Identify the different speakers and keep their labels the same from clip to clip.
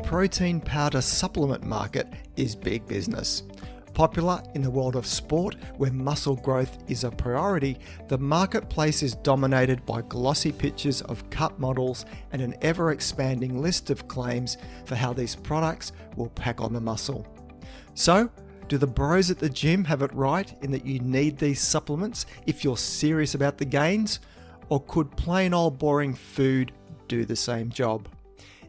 Speaker 1: protein powder supplement market is big business. Popular in the world of sport, where muscle growth is a priority, the marketplace is dominated by glossy pictures of cut models and an ever-expanding list of claims for how these products will pack on the muscle. So, do the bros at the gym have it right in that you need these supplements if you're serious about the gains? Or could plain old boring food do the same job?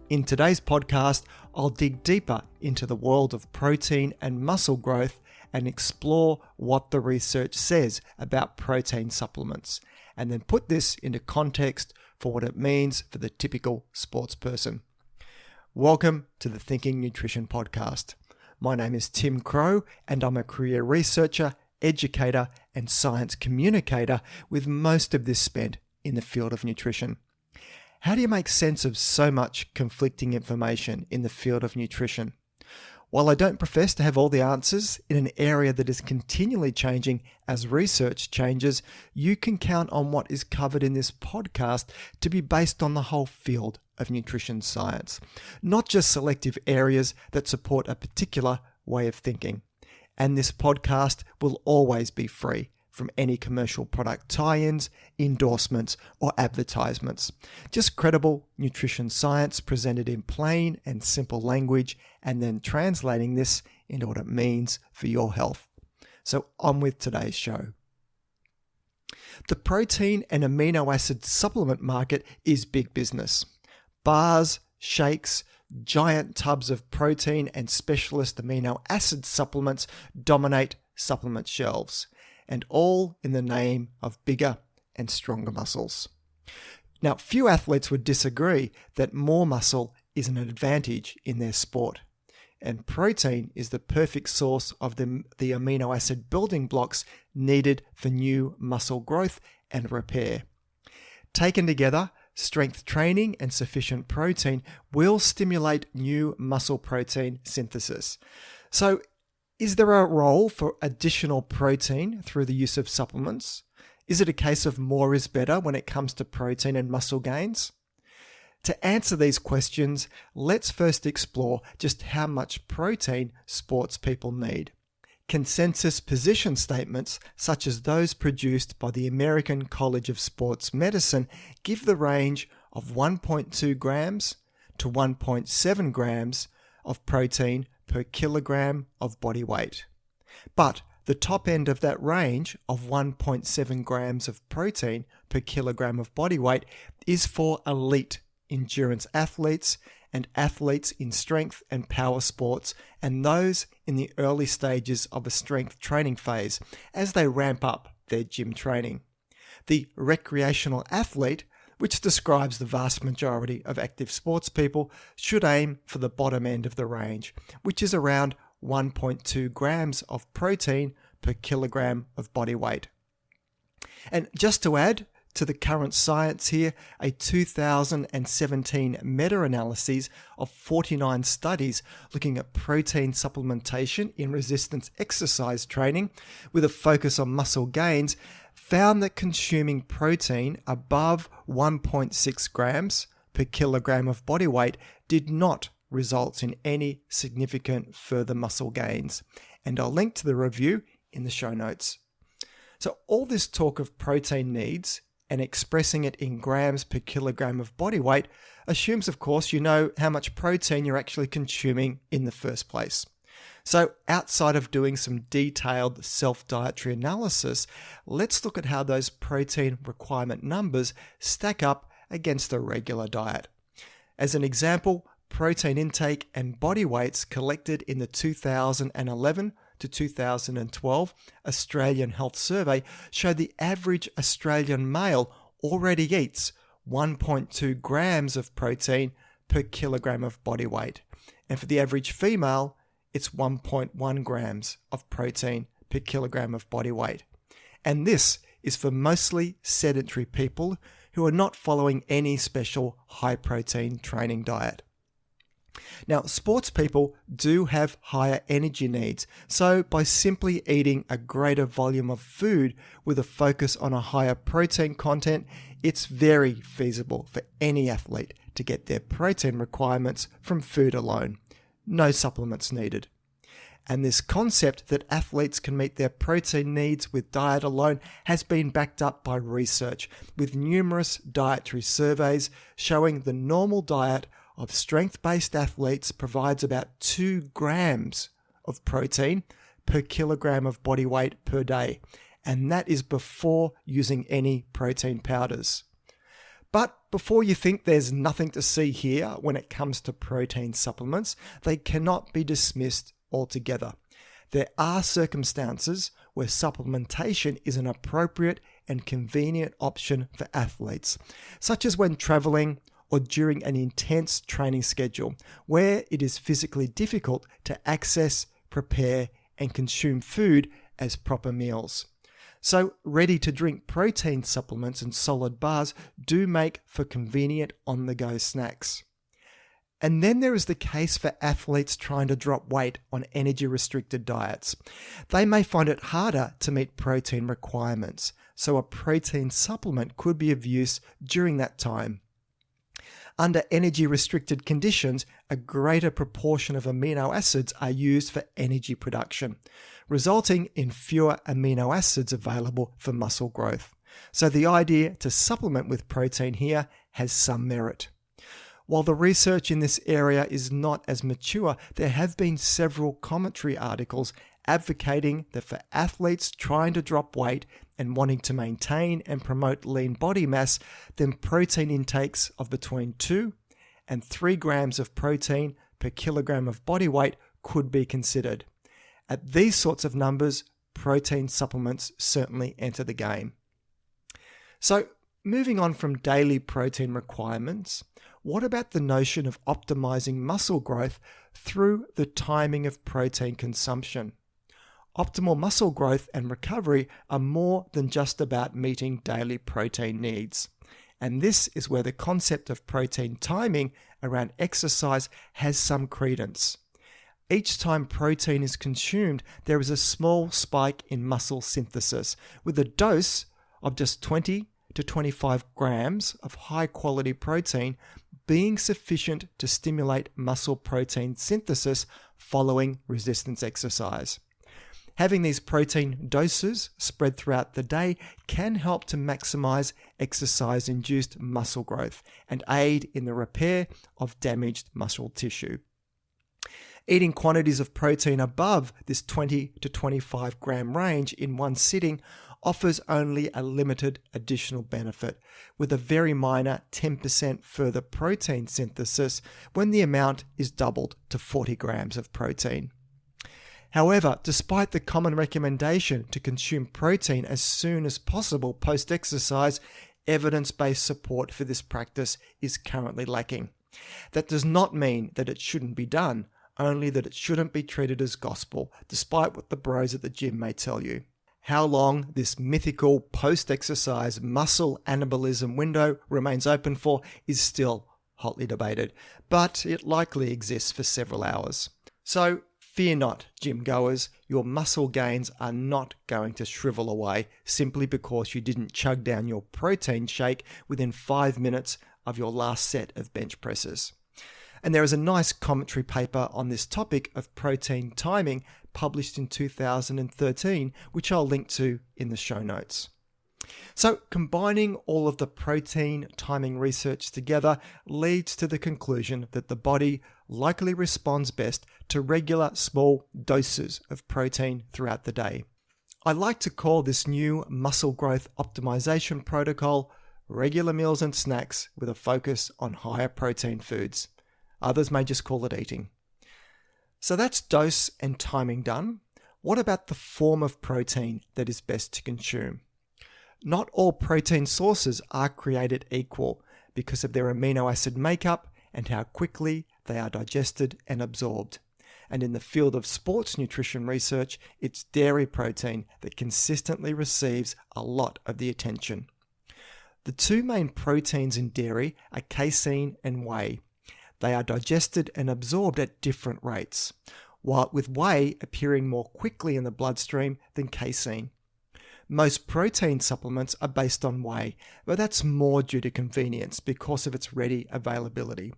Speaker 1: In today's podcast, I'll dig deeper into the world of protein and muscle growth and explore what the research says about protein supplements, and then put this into context for what it means for the typical sports person. Welcome to the Thinking Nutrition Podcast. My name is Tim Crow, and I'm a career researcher, educator, and science communicator, with most of this spent in the field of nutrition. How do you make sense of so much conflicting information in the field of nutrition? While I don't profess to have all the answers in an area that is continually changing as research changes, you can count on what is covered in this podcast to be based on the whole field of nutrition science, not just selective areas that support a particular way of thinking. And this podcast will always be free from any commercial product tie-ins, endorsements, or advertisements. Just credible nutrition science presented in plain and simple language, and then translating this into what it means for your health. So on with today's show. The protein and amino acid supplement market is big business. Bars, shakes, giant tubs of protein and specialist amino acid supplements dominate supplement shelves, and all in the name of bigger and stronger muscles. Now, few athletes would disagree that more muscle is an advantage in their sport, and protein is the perfect source of the amino acid building blocks needed for new muscle growth and repair. Taken together, strength training and sufficient protein will stimulate new muscle protein synthesis. So, is there a role for additional protein through the use of supplements? Is it a case of more is better when it comes to protein and muscle gains? To answer these questions, let's first explore just how much protein sports people need. Consensus position statements, such as those produced by the American College of Sports Medicine, give the range of 1.2 grams to 1.7 grams of protein per kilogram of body weight. But the top end of that range of 1.7 grams of protein per kilogram of body weight is for elite endurance athletes and athletes in strength and power sports, and those in the early stages of a strength training phase as they ramp up their gym training. The recreational athlete, which describes the vast majority of active sports people, should aim for the bottom end of the range, which is around 1.2 grams of protein per kilogram of body weight. And just to add to the current science here, a 2017 meta-analysis of 49 studies looking at protein supplementation in resistance exercise training with a focus on muscle gains found that consuming protein above 1.6 grams per kilogram of body weight did not result in any significant further muscle gains. And I'll link to the review in the show notes. So all this talk of protein needs and expressing it in grams per kilogram of body weight assumes, of course, you know how much protein you're actually consuming in the first place. So outside of doing some detailed self-dietary analysis, let's look at how those protein requirement numbers stack up against a regular diet. As an example, protein intake and body weights collected in the 2011 to 2012 Australian Health Survey showed the average Australian male already eats 1.2 grams of protein per kilogram of body weight. And for the average female, it's 1.1 grams of protein per kilogram of body weight. And this is for mostly sedentary people who are not following any special high protein training diet. Now, sports people do have higher energy needs, so by simply eating a greater volume of food with a focus on a higher protein content, it's very feasible for any athlete to get their protein requirements from food alone. No supplements needed. And this concept that athletes can meet their protein needs with diet alone has been backed up by research, with numerous dietary surveys showing the normal diet of strength-based athletes provides about 2 grams of protein per kilogram of body weight per day, and that is before using any protein powders. But before you think there's nothing to see here when it comes to protein supplements, they cannot be dismissed altogether. There are circumstances where supplementation is an appropriate and convenient option for athletes, such as when traveling or during an intense training schedule, where it is physically difficult to access, prepare, and consume food as proper meals. So, ready-to-drink protein supplements and solid bars do make for convenient on-the-go snacks. And then there is the case for athletes trying to drop weight on energy-restricted diets. They may find it harder to meet protein requirements, so a protein supplement could be of use during that time. Under energy-restricted conditions, a greater proportion of amino acids are used for energy production, resulting in fewer amino acids available for muscle growth. So the idea to supplement with protein here has some merit. While the research in this area is not as mature, there have been several commentary articles advocating that for athletes trying to drop weight and wanting to maintain and promote lean body mass, then protein intakes of between 2 and 3 grams of protein per kilogram of body weight could be considered. At these sorts of numbers, protein supplements certainly enter the game. So, moving on from daily protein requirements, what about the notion of optimizing muscle growth through the timing of protein consumption? Optimal muscle growth and recovery are more than just about meeting daily protein needs. And this is where the concept of protein timing around exercise has some credence. Each time protein is consumed, there is a small spike in muscle synthesis, with a dose of just 20 to 25 grams of high-quality protein being sufficient to stimulate muscle protein synthesis following resistance exercise. Having these protein doses spread throughout the day can help to maximize exercise-induced muscle growth and aid in the repair of damaged muscle tissue. Eating quantities of protein above this 20 to 25 gram range in one sitting offers only a limited additional benefit, with a very minor 10% further protein synthesis when the amount is doubled to 40 grams of protein. However, despite the common recommendation to consume protein as soon as possible post-exercise, evidence-based support for this practice is currently lacking. That does not mean that it shouldn't be done, only that it shouldn't be treated as gospel, despite what the bros at the gym may tell you. How long this mythical post-exercise muscle anabolism window remains open for is still hotly debated, but it likely exists for several hours. So, fear not, gym goers, your muscle gains are not going to shrivel away simply because you didn't chug down your protein shake within 5 minutes of your last set of bench presses. And there is a nice commentary paper on this topic of protein timing published in 2013, which I'll link to in the show notes. So, combining all of the protein timing research together leads to the conclusion that the body likely responds best to regular small doses of protein throughout the day. I like to call this new muscle growth optimization protocol regular meals and snacks with a focus on higher protein foods. Others may just call it eating. So that's dose and timing done. What about the form of protein that is best to consume? Not all protein sources are created equal because of their amino acid makeup and how quickly they are digested and absorbed. And in the field of sports nutrition research, it's dairy protein that consistently receives a lot of the attention. The two main proteins in dairy are casein and whey. They are digested and absorbed at different rates, while with whey appearing more quickly in the bloodstream than casein. Most protein supplements are based on whey, but that's more due to convenience because of its ready availability.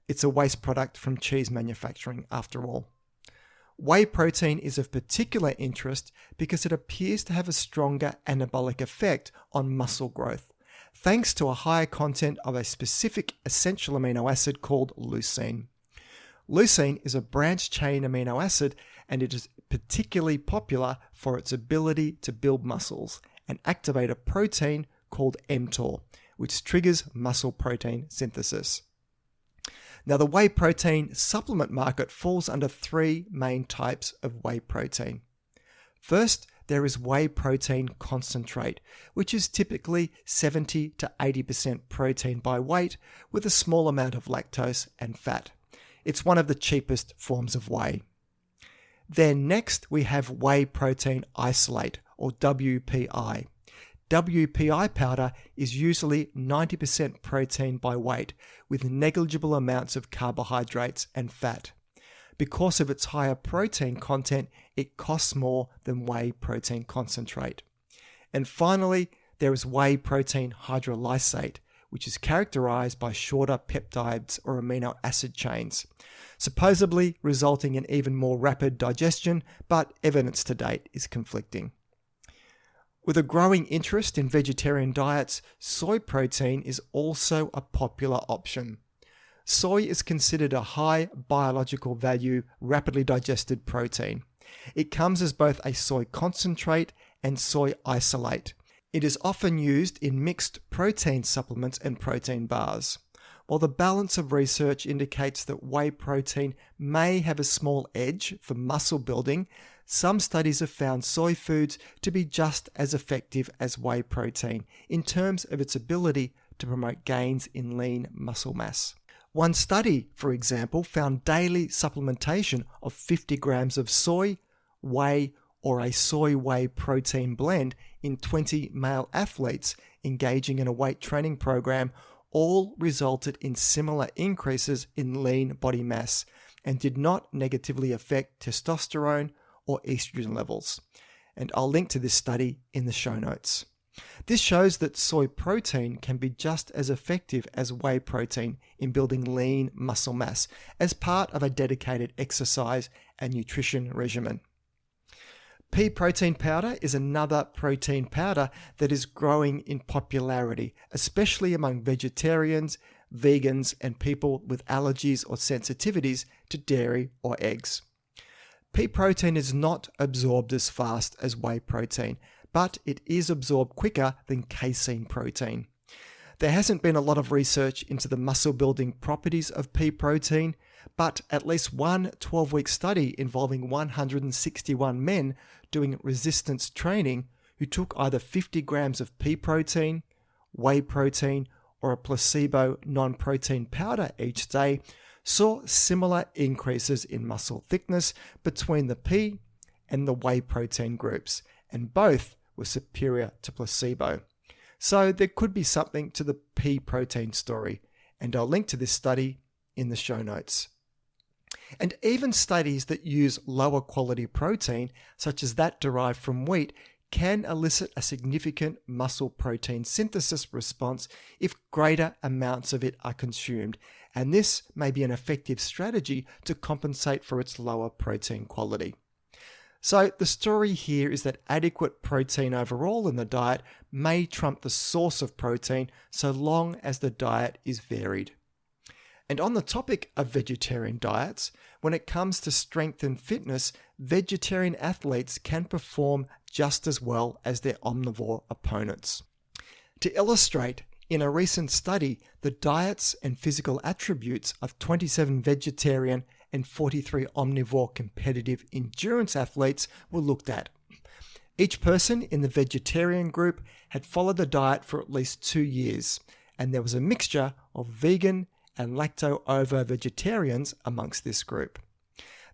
Speaker 1: It's a waste product from cheese manufacturing after all. Whey protein is of particular interest because it appears to have a stronger anabolic effect on muscle growth, thanks to a higher content of a specific essential amino acid called leucine. Leucine is a branched-chain amino acid, and it is particularly popular for its ability to build muscles and activate a protein called mTOR, which triggers muscle protein synthesis. Now, the whey protein supplement market falls under three main types of whey protein. First, there is whey protein concentrate, which is typically 70 to 80% protein by weight with a small amount of lactose and fat. It's one of the cheapest forms of whey. Then next, we have whey protein isolate, or WPI. WPI powder is usually 90% protein by weight, with negligible amounts of carbohydrates and fat. Because of its higher protein content, it costs more than whey protein concentrate. And finally, there is whey protein hydrolysate, which is characterized by shorter peptides or amino acid chains, supposedly resulting in even more rapid digestion, but evidence to date is conflicting. With a growing interest in vegetarian diets, soy protein is also a popular option. Soy is considered a high biological value, rapidly digested protein. It comes as both a soy concentrate and soy isolate. It is often used in mixed protein supplements and protein bars. While the balance of research indicates that whey protein may have a small edge for muscle building, some studies have found soy foods to be just as effective as whey protein in terms of its ability to promote gains in lean muscle mass. One study, for example, found daily supplementation of 50 grams of soy, whey, or a soy whey protein blend in 20 male athletes engaging in a weight training program all resulted in similar increases in lean body mass and did not negatively affect testosterone or estrogen levels. And I'll link to this study in the show notes. This shows that soy protein can be just as effective as whey protein in building lean muscle mass as part of a dedicated exercise and nutrition regimen. Pea protein powder is another protein powder that is growing in popularity, especially among vegetarians, vegans, and people with allergies or sensitivities to dairy or eggs. Pea protein is not absorbed as fast as whey protein, but it is absorbed quicker than casein protein. There hasn't been a lot of research into the muscle-building properties of pea protein, but at least one 12-week study involving 161 men doing resistance training who took either 50 grams of pea protein, whey protein, or a placebo non-protein powder each day saw similar increases in muscle thickness between the pea and the whey protein groups, and both were superior to placebo. So there could be something to the pea protein story, and I'll link to this study in the show notes. And even studies that use lower quality protein, such as that derived from wheat, can elicit a significant muscle protein synthesis response if greater amounts of it are consumed, and this may be an effective strategy to compensate for its lower protein quality. So the story here is that adequate protein overall in the diet may trump the source of protein so long as the diet is varied. And on the topic of vegetarian diets, when it comes to strength and fitness, vegetarian athletes can perform just as well as their omnivore opponents. To illustrate, in a recent study, the diets and physical attributes of 27 vegetarian and 43 omnivore competitive endurance athletes were looked at. Each person in the vegetarian group had followed the diet for at least 2 years, and there was a mixture of vegan and lacto-ovo vegetarians amongst this group.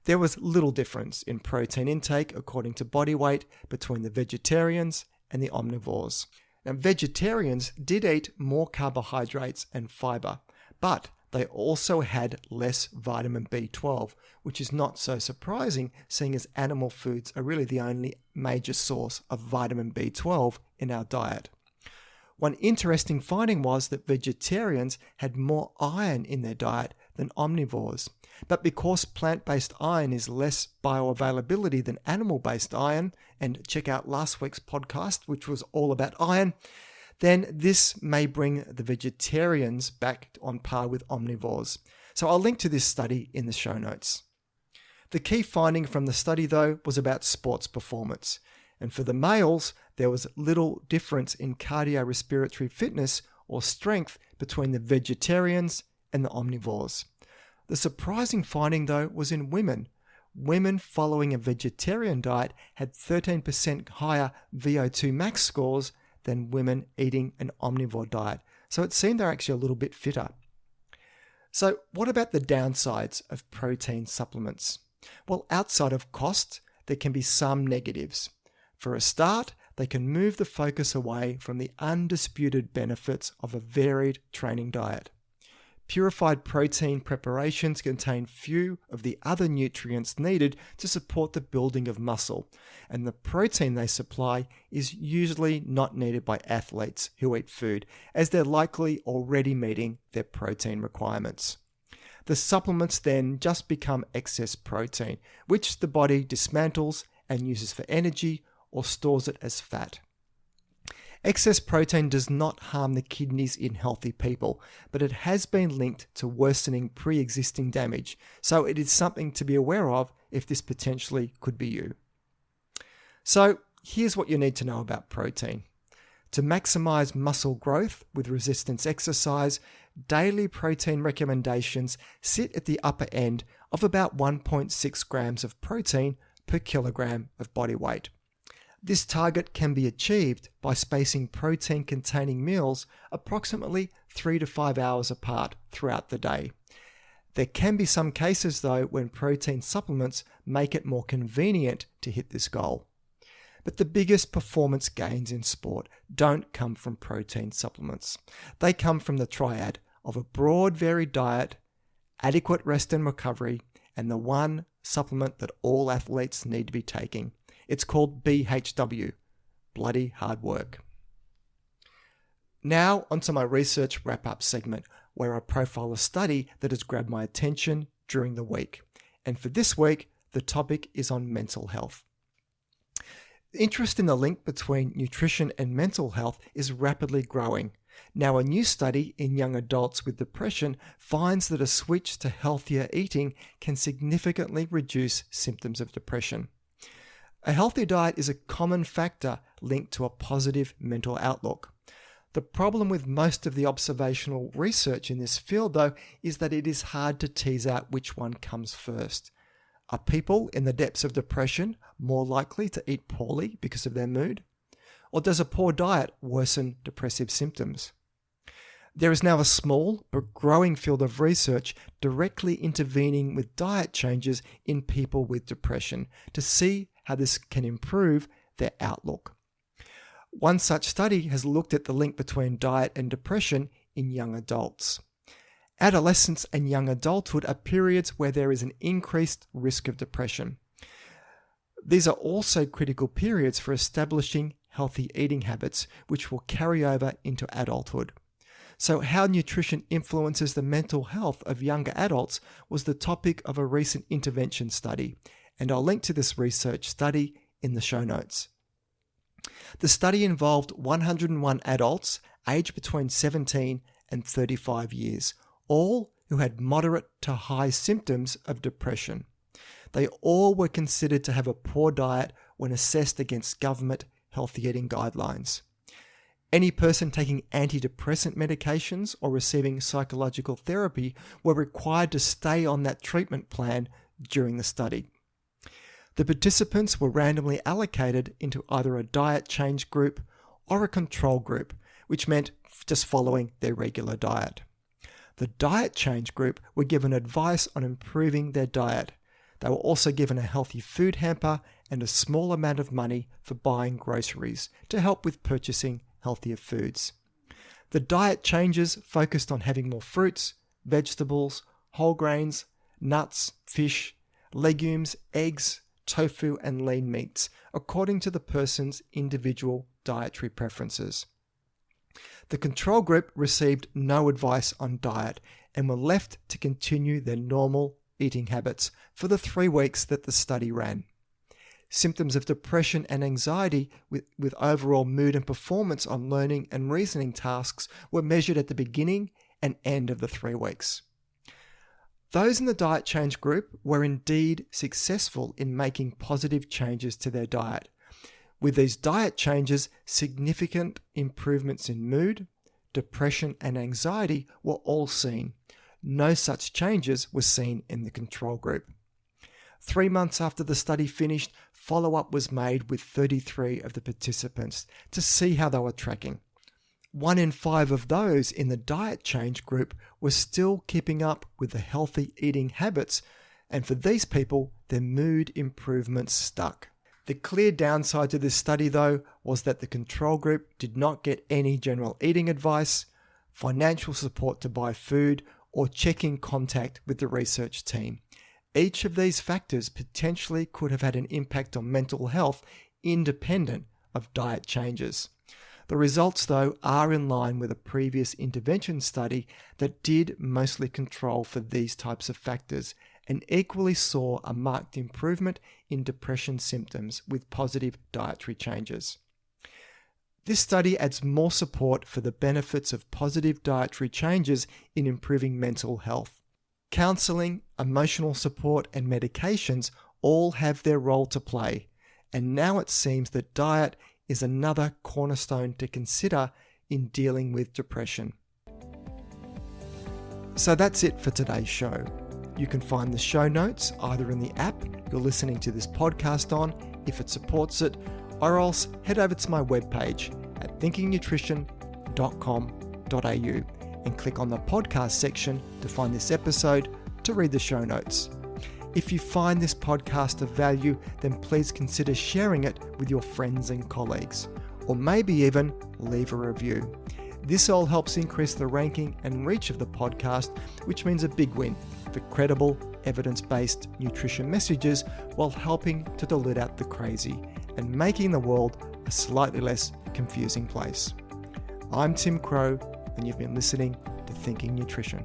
Speaker 1: There was little difference in protein intake according to body weight between the vegetarians and the omnivores. Now, vegetarians did eat more carbohydrates and fiber, but they also had less vitamin B12, which is not so surprising, seeing as animal foods are really the only major source of vitamin B12 in our diet. One interesting finding was that vegetarians had more iron in their diet than omnivores. But because plant-based iron is less bioavailability than animal-based iron, and check out last week's podcast, which was all about iron, then this may bring the vegetarians back on par with omnivores. So I'll link to this study in the show notes. The key finding from the study, though, was about sports performance. And for the males, there was little difference in cardiorespiratory fitness or strength between the vegetarians and the omnivores. The surprising finding, though, was in women. Women following a vegetarian diet had 13% higher VO2 max scores than women eating an omnivore diet. So it seemed they're actually a little bit fitter. So what about the downsides of protein supplements? Well, outside of cost, there can be some negatives. For a start, they can move the focus away from the undisputed benefits of a varied training diet. Purified protein preparations contain few of the other nutrients needed to support the building of muscle, and the protein they supply is usually not needed by athletes who eat food, as they're likely already meeting their protein requirements. The supplements then just become excess protein, which the body dismantles and uses for energy or stores it as fat. Excess protein does not harm the kidneys in healthy people, but it has been linked to worsening pre-existing damage, so it is something to be aware of if this potentially could be you. So here's what you need to know about protein. To maximize muscle growth with resistance exercise, daily protein recommendations sit at the upper end of about 1.6 grams of protein per kilogram of body weight. This target can be achieved by spacing protein-containing meals approximately 3 to 5 hours apart throughout the day. There can be some cases, though, when protein supplements make it more convenient to hit this goal. But the biggest performance gains in sport don't come from protein supplements. They come from the triad of a broad, varied diet, adequate rest and recovery, and the one supplement that all athletes need to be taking. It's called BHW, bloody hard work. Now onto my research wrap-up segment, where I profile a study that has grabbed my attention during the week. And for this week, the topic is on mental health. Interest in the link between nutrition and mental health is rapidly growing. Now, a new study in young adults with depression finds that a switch to healthier eating can significantly reduce symptoms of depression. A healthy diet is a common factor linked to a positive mental outlook. The problem with most of the observational research in this field, though, is that it is hard to tease out which one comes first. Are people in the depths of depression more likely to eat poorly because of their mood? Or does a poor diet worsen depressive symptoms? There is now a small but growing field of research directly intervening with diet changes in people with depression to see how this can improve their outlook. One such study has looked at the link between diet and depression in young adults. Adolescence and young adulthood are periods where there is an increased risk of depression. These are also critical periods for establishing healthy eating habits, which will carry over into adulthood. So how nutrition influences the mental health of younger adults was the topic of a recent intervention study, and I'll link to this research study in the show notes. The study involved 101 adults aged between 17 and 35 years, all who had moderate to high symptoms of depression. They all were considered to have a poor diet when assessed against government healthy eating guidelines. Any person taking antidepressant medications or receiving psychological therapy were required to stay on that treatment plan during the study. The participants were randomly allocated into either a diet change group or a control group, which meant just following their regular diet. The diet change group were given advice on improving their diet. They were also given a healthy food hamper and a small amount of money for buying groceries to help with purchasing healthier foods. The diet changes focused on having more fruits, vegetables, whole grains, nuts, fish, legumes, eggs, tofu, and lean meats, according to the person's individual dietary preferences. The control group received no advice on diet and were left to continue their normal eating habits for the 3 weeks that the study ran. Symptoms of depression and anxiety with overall mood and performance on learning and reasoning tasks were measured at the beginning and end of the 3 weeks. Those in the diet change group were indeed successful in making positive changes to their diet. With these diet changes, significant improvements in mood, depression, and anxiety were all seen. No such changes were seen in the control group. 3 months after the study finished, follow-up was made with 33 of the participants to see how they were tracking. 1 in 5 of those in the diet change group were still keeping up with the healthy eating habits, and for these people, their mood improvements stuck. The clear downside to this study, though, was that the control group did not get any general eating advice, financial support to buy food, or check-in contact with the research team. Each of these factors potentially could have had an impact on mental health independent of diet changes. The results, though, are in line with a previous intervention study that did mostly control for these types of factors and equally saw a marked improvement in depression symptoms with positive dietary changes. This study adds more support for the benefits of positive dietary changes in improving mental health. Counseling, emotional support, and medications all have their role to play, and now it seems that diet is another cornerstone to consider in dealing with depression. So that's it for today's show. You can find the show notes either in the app you're listening to this podcast on, if it supports it, or else head over to my webpage at thinkingnutrition.com.au and click on the podcast section to find this episode to read the show notes. If you find this podcast of value, then please consider sharing it with your friends and colleagues, or maybe even leave a review. This all helps increase the ranking and reach of the podcast, which means a big win for credible, evidence-based nutrition messages while helping to dilute out the crazy and making the world a slightly less confusing place. I'm Tim Crow, and you've been listening to Thinking Nutrition.